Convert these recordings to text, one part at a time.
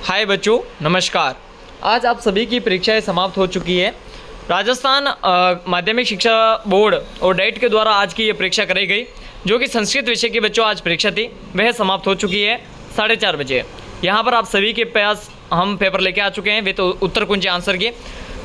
हाय बच्चों, नमस्कार। आज आप सभी की परीक्षाएं समाप्त हो चुकी है। राजस्थान माध्यमिक शिक्षा बोर्ड और डाइट के द्वारा आज की ये परीक्षा कराई गई, जो कि संस्कृत विषय की बच्चों आज परीक्षा थी, वह समाप्त हो चुकी है 4:30 बजे। यहाँ पर आप सभी के पास हम पेपर लेके आ चुके हैं, वे तो उत्तर कुंज आंसर के।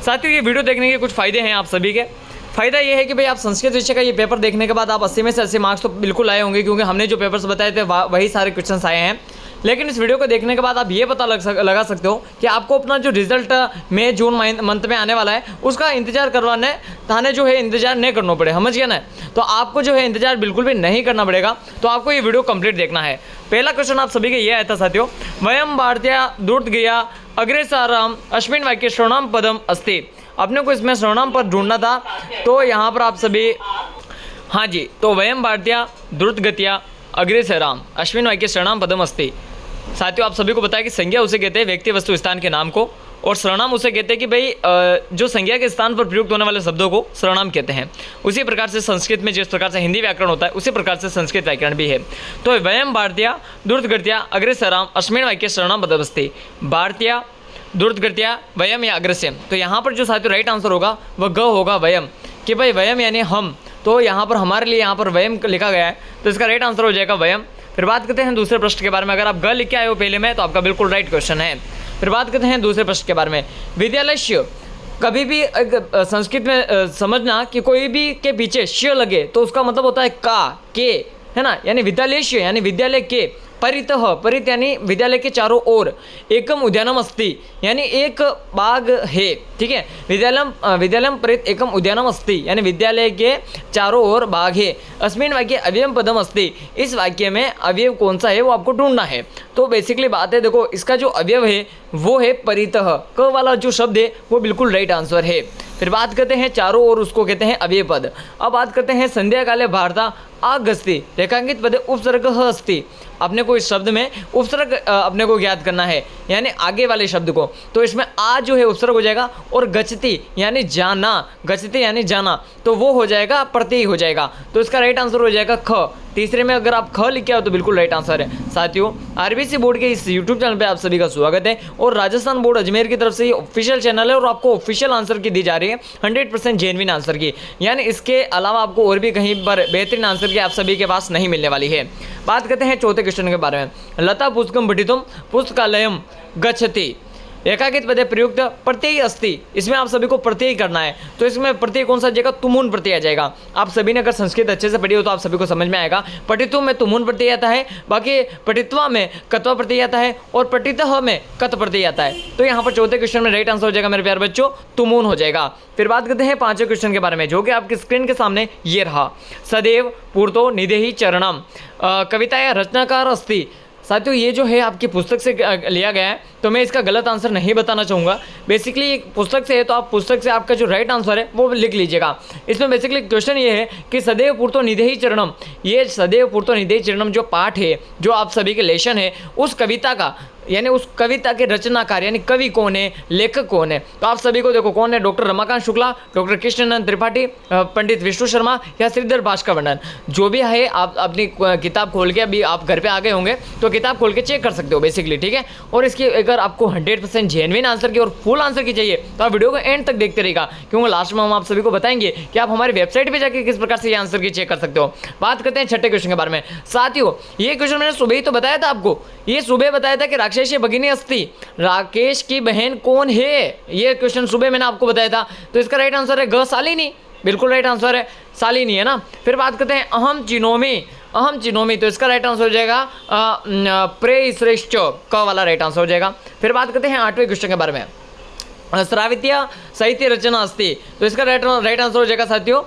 साथियों, ये वीडियो देखने के कुछ फ़ायदे हैं आप सभी के। फ़ायदा ये है कि भाई आप संस्कृत विषय का ये पेपर देखने के बाद आप 80 में से 80 मार्क्स तो बिल्कुल आए होंगे, क्योंकि हमने जो पेपर्स बताए थे वही सारे क्वेश्चन आए हैं। लेकिन इस वीडियो को देखने के बाद आप ये पता लगा सकते हो कि आपको अपना जो रिजल्ट मई जून मंथ में आने वाला है, उसका इंतजार करवाने थाने जो है इंतजार नहीं करना पड़े, समझ गया ना। तो आपको जो है इंतजार बिल्कुल भी नहीं करना पड़ेगा। तो आपको ये वीडियो कंप्लीट देखना है। पहला क्वेश्चन आप सभी के ये आया था साथियों, वयम भारतीय द्रुत गया अग्रेसरम अस्मिन् वाक्ये श्रवणाम पदम अस्ति। अपने को इसमें श्रवणाम पद ढूंढना था। तो यहाँ पर आप सभी, हाँ जी, तो वयम भारतीय द्रुत गतिया अग्रेसराम अस्मिन् वाक्ये श्रवणाम पदम अस्ति। साथियों, आप सभी को बताया कि संज्ञा उसे कहते हैं व्यक्ति वस्तु स्थान के नाम को, और सर्वनाम उसे कहते हैं कि भाई जो संज्ञा के स्थान पर प्रयुक्त होने वाले शब्दों को सर्वनाम कहते हैं। उसी प्रकार से संस्कृत में जिस प्रकार से हिंदी व्याकरण होता है, उसी प्रकार से संस्कृत व्याकरण भी है। तो वयम भारतीय द्रुतगत्या अग्रेसराम अस्मिन् वाक्ये सर्वनाम पदम अस्ति। भारतीय द्रुतगत्या वयम या अग्रस्य। तो यहाँ पर जो साथियों राइट आंसर होगा वह ग होगा, वयम, कि भाई वयम यानी हम। तो यहाँ पर हमारे लिए यहाँ पर वयम लिखा गया है, तो इसका राइट आंसर हो जाएगा वयम। फिर बात करते हैं दूसरे प्रश्न के बारे में। अगर आप ग लिख के आए हो पहले में, तो आपका बिल्कुल राइट क्वेश्चन है। फिर बात करते हैं दूसरे प्रश्न के बारे में। विद्यालय, कभी भी संस्कृत में समझना कि कोई भी के पीछे श लगे तो उसका मतलब होता है का, के, है ना। यानी विद्यालय यानी विद्यालय के, परितः, परित यानी विद्यालय के चारों ओर, एकम उद्यानम अस्ति यानी एक बाग है, ठीक है। विद्यालयम परित एकम उद्यानम अस्ति यानी विद्यालय के चारों ओर बाग है। अस्मिन् वाक्ये अव्ययम पदम अस्ति। इस वाक्य में अवयव कौन सा है वो आपको ढूंढना है। तो बेसिकली बात है, देखो, इसका जो अवयव है वो है परितः, क वाला जो शब्द है वो बिल्कुल राइट आंसर है। फिर बात करते हैं चारों ओर, उसको कहते हैं अव्यय पद। अब बात करते हैं संध्या काले भारता आगस्ति रेखांकित पदे उपसर्ग अस्ति। अपने को इस शब्द में उपसर्ग अपने को ज्ञात करना है, यानी आगे वाले शब्द को। तो इसमें आ जो है उपसर्ग हो जाएगा, और गच्छति यानी जाना, गच्छति यानी जाना, तो वो हो जाएगा प्रत्यय हो जाएगा। तो इसका राइट आंसर हो जाएगा ख। तीसरे में अगर आप ख लिखे हो तो बिल्कुल राइट आंसर है। साथियों, आरबीसी बोर्ड के इस यूट्यूब चैनल पे आप सभी का स्वागत है, और राजस्थान बोर्ड अजमेर की तरफ से ये ऑफिशियल चैनल है, और आपको ऑफिशियल आंसर की दी जा रही है 100% जेन्युइन आंसर की। यानी इसके अलावा आपको और भी कहीं पर बेहतरीन आंसर की आप सभी के पास नहीं मिलने वाली है। बात करते हैं चौथे क्वेश्चन के बारे में। लता पुस्तकम पठितुम पुस्तकालयम गच्छति एकाकित पदे प्रयुक्त प्रत्यय अस्ति। इसमें आप सभी को प्रत्यय करना है। तो इसमें प्रत्यय कौन सा आ जाएगा? तुमुन प्रत्यय आ जाएगा। आप सभी ने अगर संस्कृत अच्छे से पढ़ी हो तो आप सभी को समझ में आएगा। पठितुम में तुमुन प्रत्यय आता है, बाकी पठित्वा में कत्वा प्रत्यय आता है, और पठितः में कत प्रत्यय आता है। तो यहाँ पर चौथे क्वेश्चन में राइट आंसर हो जाएगा मेरे प्यारे बच्चों, तुमुन हो जाएगा। फिर बात करते हैं पांचवें क्वेश्चन के बारे में, जो कि आपकी स्क्रीन के सामने ये रहा। सदैव पूर्तो निदेहि चरणम कविता या रचनाकार अस्ति। साथियों, ये जो है आपकी पुस्तक से लिया गया है, तो मैं इसका गलत आंसर नहीं बताना चाहूँगा। बेसिकली पुस्तक से है, तो आप पुस्तक से आपका जो राइट आंसर है वो लिख लीजिएगा। इसमें बेसिकली क्वेश्चन ये है कि सदैव पूर्तो निदेहि चरणम, ये सदैव पूर्तो निदेहि चरणम जो पाठ है, जो आप सभी के लेशन है, उस कविता का, यानी उस कविता के रचनाकार यानी कवि कौन है, लेखक कौन है। तो आप सभी को देखो कौन है, डॉक्टर रमाकांत शुक्ला, डॉक्टर कृष्णानंद त्रिपाठी, पंडित विष्णु शर्मा या श्रीधर भास्कर वर्णन, जो भी है। आप अपनी किताब खोल के, अभी आप घर पे आ गए होंगे तो किताब खोल के चेक कर सकते हो बेसिकली, ठीक है। और इसकी अगर आपको 100% जेन्युइन आंसर की और फुल आंसर की चाहिए तो आप वीडियो को एंड तक देखते रहेगा, क्योंकि लास्ट में हम आप सभी को बताएंगे कि आप हमारी वेबसाइट पर जाकर किस प्रकार से ये आंसर की चेक कर सकते हो। बात करते हैं छठे क्वेश्चन के बारे में। साथियों, ये क्वेश्चन मैंने सुबह ही तो बताया था आपको, ये सुबह बताया था कि राक्षसी भगिनी अस्ति, राकेश की बहन कौन है, ये क्वेश्चन सुबह मैंने आपको बताया था। तो इसका राइट आंसर है ग, शालिनी, बिल्कुल राइट आंसर है, शालिनी, है ना। फिर बात करते हैं अहम चिनोमी, अहम चिनोमी, तो इसका राइट आंसर हो जाएगा प्रे श्रेष्ठ, क वाला राइट आंसर हो जाएगा। फिर बात करते हैं आठवें क्वेश्चन के बारे में। श्रावित्य साहित्य रचना अस्ति, तो इसका राइट आंसर हो जाएगा साथियों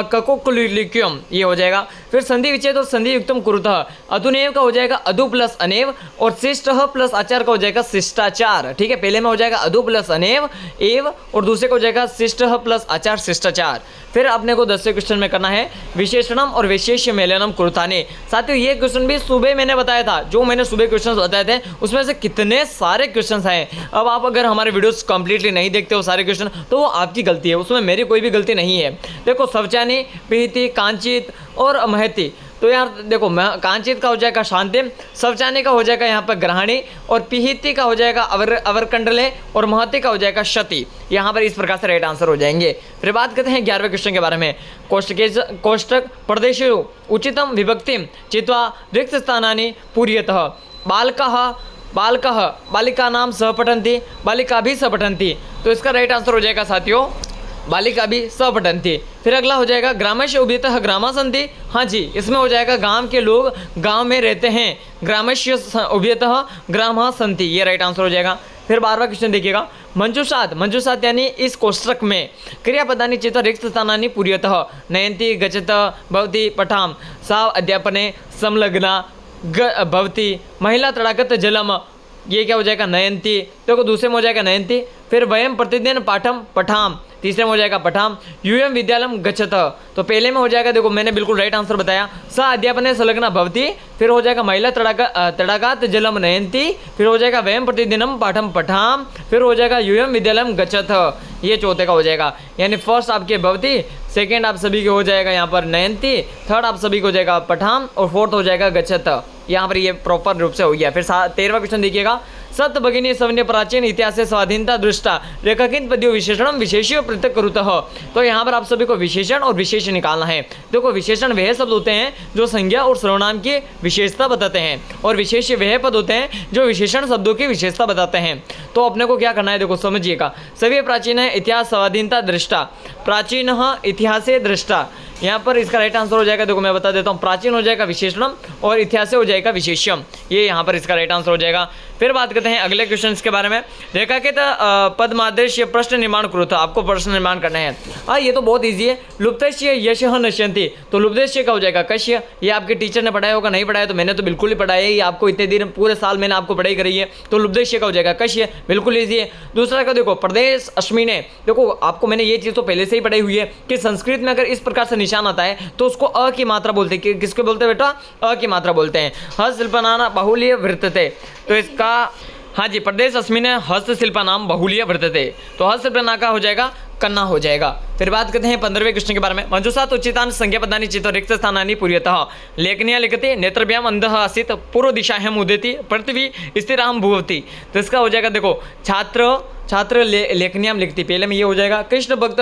ककोकुलिक्यम, ये हो जाएगा। फिर संधि विच्छेद और संधि युक्तम कुरुतः, अधुनेव का हो जाएगा अधु प्लस अनेव, और शिष्ट प्लस आचार का हो जाएगा शिष्टाचार, ठीक है। पहले में हो जाएगा अधु प्लस अनेव एव, और दूसरे को हो जाएगा शिष्ट प्लस आचार शिष्टाचार। फिर अपने को 10वें क्वेश्चन में करना है विशेषणम और विशेष्य मेलनम कुरुताने। साथियों, ये क्वेश्चन भी सुबह मैंने बताया था, जो मैंने सुबह क्वेश्चन बताए थे उसमें से कितने सारे क्वेश्चन आए। अब आप अगर हमारे वीडियोस कंप्लीटली नहीं देखते हो सारे क्वेश्चन, तो वो आपकी गलती है, उसमें मेरी कोई भी गलती नहीं है। देखो, सवचानी, पिहिति, कांचित और महती, तो यार देखो कांचित का हो जाएगा शांतिम, शौचानी का हो जाएगा यहाँ पर ग्रहणी, और पिहिति का हो जाएगा अवरकंडले, और महति का हो जाएगा क्षति। यहाँ पर इस प्रकार से राइट आंसर हो जाएंगे। फिर बात करते हैं 11वें क्वेश्चन के बारे में। कोष्टक प्रदेशेषु उचितम विभक्तिम चित्वा रिक्त स्थानानि पूर्यतः बालकः बालिकानां सह पठन्ति, बालिका भी सह पठन्ति। तो इसका राइट आंसर हो जाएगा साथियों बालिका भी सह पठन्ति। फिर अगला हो जाएगा ग्रामस्य उभयतः ग्रामा सन्ति। हाँ जी, इसमें हो जाएगा गांव के लोग गांव में रहते हैं, ग्रामस्य उभयतः ग्रामा सन्ति, ये राइट आंसर हो जाएगा। फिर 12वां क्वेश्चन देखिएगा, मंजुषात यानी इस कोष्टक में क्रियापदानि चित्वा रिक्त स्थानानि पूर्यतः नयन्ति गच्छत भवति पठाम सा अध्यापने संलग्ना भवती महिला तड़ागत जलम, ये क्या हो जाएगा नयंती। तो दूसरे में हो जाएगा नयंती। फिर वयम प्रतिदिन पाठम पठाम, तीसरे में हो जाएगा पठाम यूएम विद्यालयम गच्छत। तो पहले में हो जाएगा, देखो मैंने बिल्कुल राइट आंसर बताया, स अध्यापने संलग्ना भवती। फिर हो जाएगा महिला तड़ागात जलम नयंती। फिर हो जाएगा वयम प्रतिदिनम पाठम पठाम। फिर हो जाएगा यूएम विद्यालयम गच्छत, ये चौथे का हो जाएगा। यानी फर्स्ट आपके भवती, सेकेंड आप सभी के हो जाएगा यहाँ पर नयंती, थर्ड आप सभी को हो जाएगा पठाम, और फोर्थ हो जाएगा गच्छत। यहाँ पर ये प्रॉपर रूप से हो गया। फिर 13वां क्वेश्चन देखिएगा, सत भगिनी सवन्य प्राचीन इतिहास स्वाधीनता दृष्टा रेखाकित पद्यो विशेषण विशेष्य पृथक करुतः। तो यहाँ पर आप सभी को विशेषण और विशेष निकालना है। देखो विशेषण वह शब्द होते हैं जो संज्ञा और सर्वनाम की विशेषता बताते हैं, और विशेष वह पद होते हैं जो विशेषण शब्दों की विशेषता बताते हैं। तो अपने को क्या करना है, देखो समझिएगा, सभी प्राचीन है इतिहास स्वाधीनता दृष्टा, प्राचीन इतिहास दृष्टा, यहाँ पर इसका राइट आंसर हो जाएगा, देखो मैं बता देता हूँ, प्राचीन हो जाएगा विशेषणम और इतिहास हो जाएगा विशेष्यम, ये यहाँ पर इसका राइट आंसर हो जाएगा। फिर बात करते हैं अगले क्वेश्चन के बारे में। रेखांकित पद्मादेश्य प्रश्न निर्माण करो, तो आपको प्रश्न निर्माण करना है। ये तो बहुत ईजी है। लुप्तस्य यशः नश्यन्ति, तो लुप्तस्य का हो जाएगा कश्य। ये आपके टीचर ने पढ़ाया होगा, नहीं पढ़ाया तो मैंने तो बिल्कुल ही पढ़ाया है, आपको इतने दिन पूरे साल मैंने आपको पढ़ाई करी है। तो लुप्तस्य का हो जाएगा कश्य, बिल्कुल ईजी है। दूसरा का देखो प्रदेश अश्मिने, देखो आपको मैंने ये चीज़ तो पहले से ही पढ़ाई हुई है कि संस्कृत में अगर इस प्रकार से निशान आता है तो उसको अ की मात्रा बोलते हैं। किसको बोलते हैं बेटा, अ की मात्रा बोलते हैं। हस्तशिल्पनाना बाहुल्य वृत्तते, तो इसका हाँ जी, प्रदेश अस्मिन हस्तशिल्पा नाम बहुल्य वर्तते, तो हस्तशिल्पना का हो जाएगा कन्ना हो जाएगा। फिर बात करते हैं 15वें क्वेश्चन के बारे में। मंजुषात उचितान संज्ञा पदानि चित्तो रिक्त स्थानानि पूर्यतः लेखनिया लिखते नेत्रभ्याम अंधः आसीत् पूर्व दिशायाम उदेति पृथ्वी स्थिराम भुवति। तो इसका हो जाएगा, देखो छात्र लेखनियाम लिखती, पहले में ये हो जाएगा। कृष्ण भक्त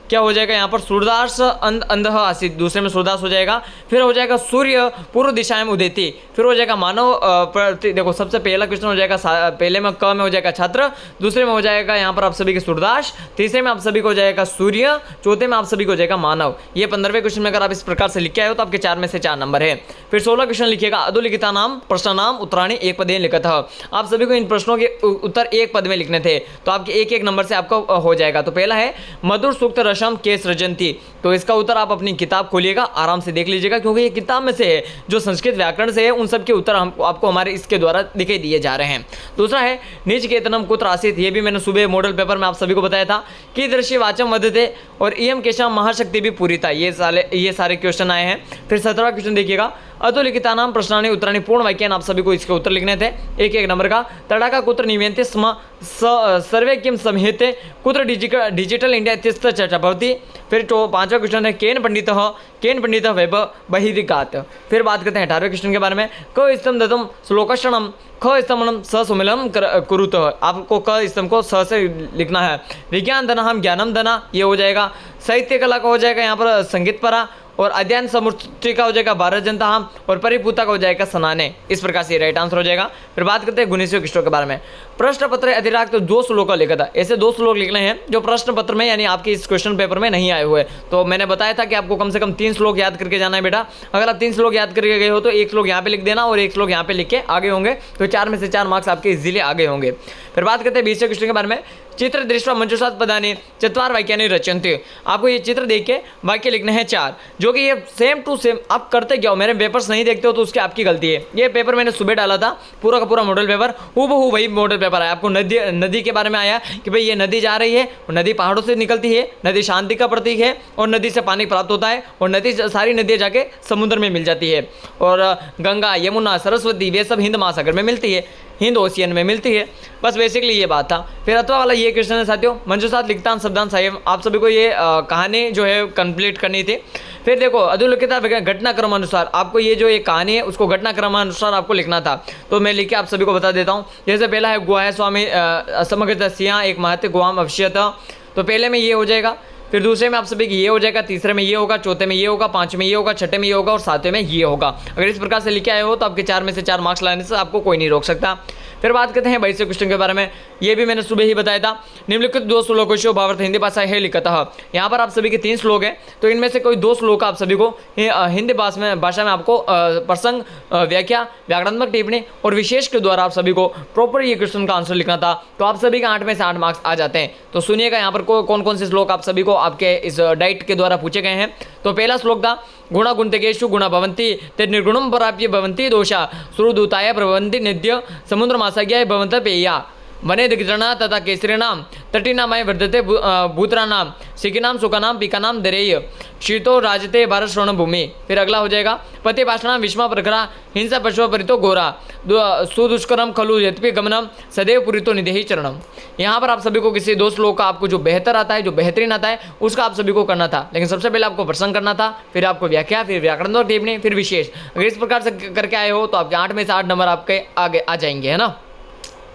क्या हो जाएगा यहाँ पर, सूर्यदास अंधः आसीत्, दूसरे में सूर्यदास हो जाएगा। फिर हो जाएगा सूर्य पूर्व दिशा में उदेति। फिर हो जाएगा मानव देखो सबसे पहला क्वेश्चन हो जाएगा, पहले में क में हो जाएगा छात्र, दूसरे में हो जाएगा यहाँ पर आप सभी के सूर्यदास, तीसरे में आप सभी को हो जाएगा सूर्य, चौथे में आप सभी को हो जाएगा मानव। ये 15वें क्वेश्चन में अगर आप इस प्रकार से लिख के आए हो तो आपके 4 में से 4 नंबर है। फिर 16 क्वेश्चन लिखिएगा, अधोलिखिता नाम प्रश्न नाम उत्तराणी एक पदेन लिखत। आप सभी को इन प्रश्नों के उत्तर एक पद में लिखने थे, तो आपके एक नंबर से आपका हो जाएगा। तो पहला है मधुर सूक्त रसम के सृजंती, तो इसका उत्तर आप अपनी किताब खोलिएगा, आराम से देख लीजिएगा, क्योंकि ये किताब में से है जो संस्कृत व्याकरण से है, उन सब के उत्तर आपको हमारे इसके द्वारा दिखे दिए जा रहे हैं। दूसरा है निज केतनम कुत्र आसीत, ये भी मैंने सुबह मॉडल पेपर में आप सभी को बताया था कि दृश्य वाचम वदते, और इयम केशम महाशक्ति भी पूरी था, ये सारे क्वेश्चन आए हैं। फिर 17वां क्वेश्चन देखिएगा, अधोलिखिता नाम प्रश्नानि उत्तराणि पूर्ण वाक्यान, आप सभी को इसके उत्तर लिखने थे एक नंबर का। तड़ाका कुत्र निवेन्ते स्म सर्वे किम संहिते कुत्र डिजिटल इंडिया इत्यस्य चर्चा भवति। फिर 5वां क्वेश्चन है केन पंडित वैभव बहिर्गात। फिर बात करते हैं 18वें क्वेश्चन के बारे में, क स्तंभ दत्तम श्लोकश्रणम ख स्तंभनम स सुमिलम कुरुत, आपको क स्तंभ को स से लिखना है। विज्ञान धना हम ज्ञानम धना, ये हो जाएगा। साहित्य कला का हो जाएगा यहाँ पर संगीत परा, और अध्ययन समृद्धि का हो जाएगा भारत जनता हम, और परिपूता का हो जाएगा सनाने। इस प्रकार से राइट आंसर हो जाएगा। फिर बात करते हैं 19वें क्वेश्चन के बारे में। प्रश्न पत्र अतिरिक्त तो 2 श्लोक का लिखा था, ऐसे 2 श्लोक लिखने हैं जो प्रश्न पत्र में यानी आपके इस क्वेश्चन पेपर में नहीं आए हुए। तो मैंने बताया था कि आपको कम से कम 3 श्लोक याद करके जाना है बेटा। अगर आप 3 श्लोक याद करके गए हो तो 1 श्लोक यहाँ पे लिख देना और 1 श्लोक यहाँ पे लिख के आगे होंगे, तो 4 में से 4 मार्क्स आपके इजीली आगे होंगे। फिर बात करते हैं 20वें क्वेश्चन के बारे में। चित्र दृष्टवा मंजुषात पदानि चत्वार वाक्यानि रचयन्ति, आपको ये चित्र देख के वाक्य लिखने हैं 4, जो कि ये सेम टू सेम आप करते क्या हो, मेरे पेपर्स नहीं देखते हो तो उसकी आपकी गलती है। ये पेपर मैंने सुबह डाला था, पूरा का पूरा मॉडल पेपर हूबहू वही मॉडल पेपर आया। आपको नदी के बारे में आया कि भाई ये नदी जा रही है, और नदी पहाड़ों से निकलती है, नदी शांति का प्रतीक है, और नदी से पानी प्राप्त होता है, और नदी सारी नदियाँ जाके समुद्र में मिल जाती है, और गंगा यमुना सरस्वती वे सब हिंद महासागर में मिलती है। हिंद ओशियन में मिलती है। बस बेसिकली ये बात था। फिर अथवा वाला ये क्वेश्चन है साथियों, मंजूषात लिखतान शब्दांश साहिब, आप सभी को ये कहानी जो है कंप्लीट करनी थी। फिर देखो अधोलिखित घटनाक्रम अनुसार आपको ये जो एक कहानी है उसको घटनाक्रम अनुसार आपको लिखना था। तो मैं लिख के आप सभी को बता देता हूँ। जैसे पहला है गुहा है स्वामी समग्र सिंह एक महत्व गुआम अवश्य था, तो पहले में ये हो जाएगा, फिर दूसरे में आप सभी की ये हो जाएगा, तीसरे में ये होगा, चौथे में ये होगा, पांचवें में ये होगा, छठे में ये होगा और सातवें में ये होगा। अगर इस प्रकार से लिखे आए हो तो आपके 4 में से 4 मार्क्स लाने से आपको कोई नहीं रोक सकता। फिर बात करते हैं 22 क्वेश्चन के बारे में। ये भी मैंने सुबह ही बताया था। निम्नलिखित 2 श्लोकों भावार्थ हिंदी भाषा है लिखता है। यहाँ पर आप सभी के 3 श्लोक हैं, तो इनमें से कोई 2 श्लोक आप सभी को हिंदी भाषा में आपको प्रसंग, व्याख्या, व्याकरणात्मक टिप्पणी और विशेष के द्वारा आप सभी को प्रॉपर ये क्वेश्चन का आंसर लिखना था। तो आप सभी के 8 में से 8 मार्क्स आ जाते हैं। तो सुनिएगा यहाँ पर कौन कौन से श्लोक आप सभी को आपके इस डाइट के द्वारा पूछे गए हैं। तो पहला श्लोक था गुणा गुणतेषु गुणा भवन्ति ते निर्गुणं प्राप्य भवन्ति दोषा सुहृदूताय प्रभवन्ति नित्य समुद्रमासाज्ञाय भवन्त पेया वने दिग्जरणा तथा केसरीणाम तटीनामाय वर्धते भूतराणाम सिकिनाम सुखानाम पिकानाम दरेय शीतो राजते भारत श्रवण भूमि। फिर अगला हो जाएगा पति भाषणाम विष्मा प्रखरा हिंसा पशु परितो गोरा सुदुष्करम खलु यद्यपि गमनम सदैव पुरितो निधेहि चरणम। यहाँ पर आप सभी को किसी 2 श्लोक का आपको जो बेहतर आता है, जो बेहतरीन आता है, उसका आप सभी को करना था। लेकिन सबसे पहले आपको प्रसंग करना था, फिर आपको व्याख्या, फिर व्याकरण टिप्पणी, फिर विशेष। अगर इस प्रकार से करके आए हो तो आपके 8 में से 8 नंबर आपके आगे आ जाएंगे, है ना।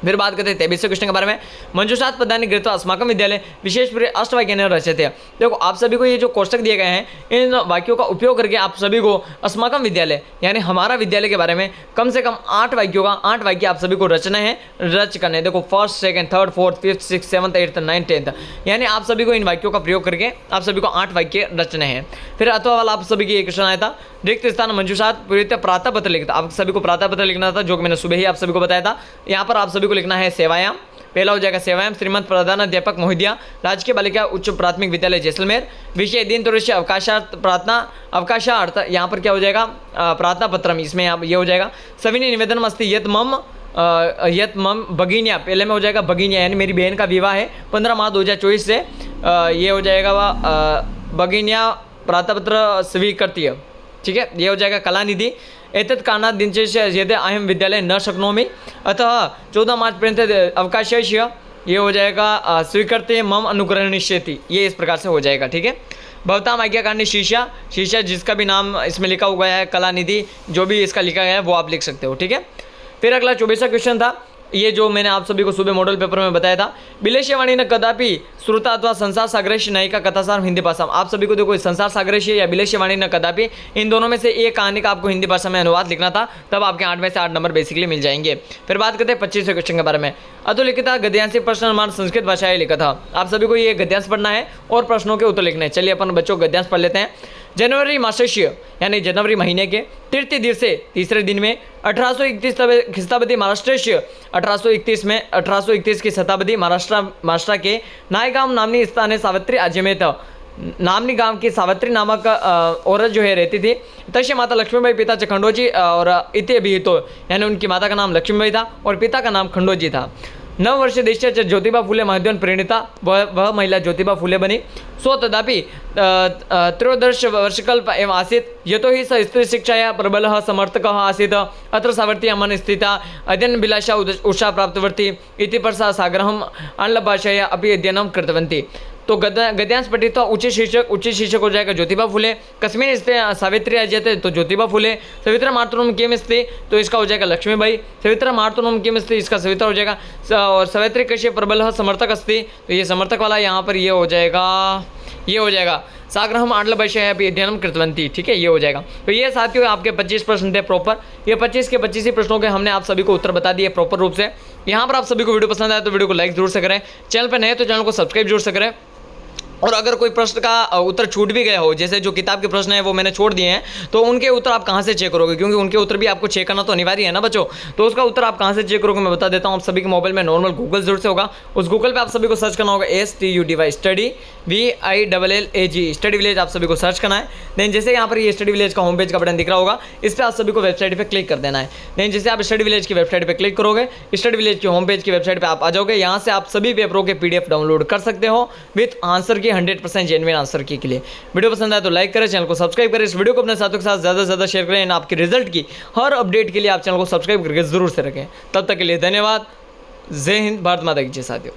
फिर बात करते हैं 23 क्वेश्चन के बारे में। मंजूषात पदानि गृहीत्वा अस्माकं विद्यालय विशेष अष्टवाक्यानि रचयते। देखो आप सभी को ये जो कोष्टक दिए गए हैं, इन वाक्यों का उपयोग करके आप सभी को अस्माकं विद्यालय यानी हमारा विद्यालय के बारे में कम से कम 8 वाक्यों का 8 वाक्य आप सभी को रचना है, रच करने। देखो 1st, 2nd, 3rd, 4th, 5th, 6th, 7th, 8th, 9th, 10th, यानी आप सभी को इन वाक्यों का प्रयोग करके आप सभी को 8 वाक्य रचने हैं। फिर अथवा वाला आप सभी की एक क्वेश्चन आया था, रिक्त स्थान मंजूषात पूरित प्रातः पत्र लिखता। आप सभी को प्रातः पत्र लिखना था, जो कि मैंने सुबह ही आप सभी को बताया था। यहाँ पर आप सभी को लिखना है सेवायाम। पहला हो जाएगा सेवायाम श्रीमंत प्रधान अध्यापक महोदया राजकीय बालिका उच्च प्राथमिक विद्यालय जैसलमेर विषय दिन तुरस्य अवकाशार्थ प्रार्थना अवकाशार्थ। यहाँ पर क्या हो जाएगा प्रार्थना पत्रम, इसमें ये हो जाएगा सविनी निवेदन अस्ति यत मम भगिनिया। पहले में हो जाएगा भगिनिया यानी मेरी बहन का विवाह है 15 मार्च 2024 से। ये हो जाएगा भगिनिया प्रातःपत्र स्वीकृत्य, ठीक है। ये हो जाएगा कलानिधि एतत् कारणात् दिनचर्या यदि अहम विद्यालय न शक्नोमि अतः 14 मार्च पर्यंत अवकाशस्य। ये हो जाएगा स्वीकृत्य मम अनुग्रहणिष्यति। ये इस प्रकार से हो जाएगा, ठीक है। भवताम आज्ञाकारिणी शीशा जिसका भी नाम इसमें लिखा हुआ है, कलानिधि जो भी इसका लिखा गया है वो आप लिख सकते हो, ठीक है। फिर अगला 24वां क्वेश्चन था, ये जो मैंने आप सभी को सुबह मॉडल पेपर में बताया था। बिलेशवाणी न कदापि श्रुता अथवा संसार सागरेश नायिका कथासार हिंदी भाषा। आप सभी को देखो संसार सागरेश या बिलेशवाणी न कदापि, इन दोनों में से एक कहानी का आपको हिंदी भाषा में अनुवाद लिखना था, तब आपके 8 में से 8 नंबर बेसिकली मिल जाएंगे। फिर बात करते हैं 25वें क्वेश्चन के बारे में। अधोलिखित गद्यांशी प्रश्न निर्माण संस्कृत भाषा लिखा था। आप सभी को ये गद्यांश पढ़ना है और प्रश्नों के उत्तर लिखने हैं। चलिए अपन बच्चों गद्यांश पढ़ लेते हैं। जनवरी मासस्य यानी जनवरी महीने के तृतीय दिवसे तीसरे दिन में 1831 खिस्ताब्दी महाराष्ट्र 1831 की शताब्दी महाराष्ट्र के नायगांव नामनी स्थाने सावित्री अजमेत नामनी गांव की सावित्री नामक औरत जो है रहती थी। तस्य माता लक्ष्मीबाई पिता च खंडोजी और इति विहितो यानी उनकी माता का नाम लक्ष्मीबाई था और पिता का नाम खंडोजी था। 9 वर्ष देश ज्योतिबा फुले महाद्वन प्रेरणिता वह महिला ज्योतिबा फुले बनी। सो तदापि 13 वर्षकल्प एवं आसीत् यतो हि स स्त्री शिक्षाया प्रबलः समर्थकः आसीत्। अत्र सावर्ती अमन स्थिता अध्ययनभिलाषा उषा प्राप्तवर्ती इति पर सा साग्रहम् आङ्ग्लभाषया अपि अध्ययनं कृतवती। तो गद्यांश पठित उच्च शीर्षक हो जाएगा ज्योतिबा फुले। कस्मिन् स्थे सावित्री अजयते, तो ज्योतिबा फुले। सवित्रा मातृम किम स्थे, तो इसका हो जाएगा लक्ष्मीबाई। सवित्रा मातृम किम स्थे, इसका सविता हो जाएगा। और सावित्री कश्य प्रबल समर्थक अस्ति, तो ये समर्थक वाला यहाँ पर ये हो जाएगा साग्रहम आङ्ग्लभाषया अपि अध्ययनं कृतवती, ठीक है। ये हो जाएगा। तो ये साथियों आपके 25 प्रश्न थे प्रॉपर। ये 25 के 25 ही प्रश्नों के हमने आप सभी को उत्तर बता दिए प्रॉपर रूप से। यहाँ पर आप सभी को वीडियो पसंद आया तो वीडियो को लाइक जरूर से करें। चैनल पर नए तो चैनल को सब्सक्राइब जरूर से करें। और अगर कोई प्रश्न का उत्तर छूट भी गया हो, जैसे जो किताब के प्रश्न हैं वो मैंने छोड़ दिए हैं, तो उनके उत्तर आप कहाँ से चेक करोगे, क्योंकि उनके उत्तर भी आपको चेक करना तो अनिवार्य है ना बच्चों। तो उसका उत्तर आप कहाँ से चेक करोगे मैं बता देता हूँ। आप सभी के मोबाइल में नॉर्मल गूगल जरूर से होगा। उस गूगल पे आप सभी को सर्च करना होगा STUDY study VILLAG study village, आप सभी को सर्च करना है। देन जैसे यहाँ पर ये स्टडी विलेज का होम पेज का बटन दिख रहा होगा, इस पर आप सभी को वेबसाइट पर क्लिक कर देना है। देन जैसे आप स्टडी विलेज की वेबसाइट पर क्लिक करोगे, स्टडी विलेज की होम पेज की वेबसाइट पर आप आ जाओगे। यहाँ से आप सभी पेपरों के PDF डाउनलोड कर सकते हो विथ आंसर की के 100% जेन्युइन आंसर की के लिए। वीडियो पसंद आए तो लाइक करें, चैनल को सब्सक्राइब करें, इस वीडियो को अपने साथियों के साथ ज़्यादा से ज़्यादा शेयर करें। एंड आपके रिजल्ट की हर अपडेट के लिए आप चैनल को सब्सक्राइब करके ज़रूर से रखें। तब तक के लिए धन्यवाद। जय हिंद, भारत माता की जय साथियों।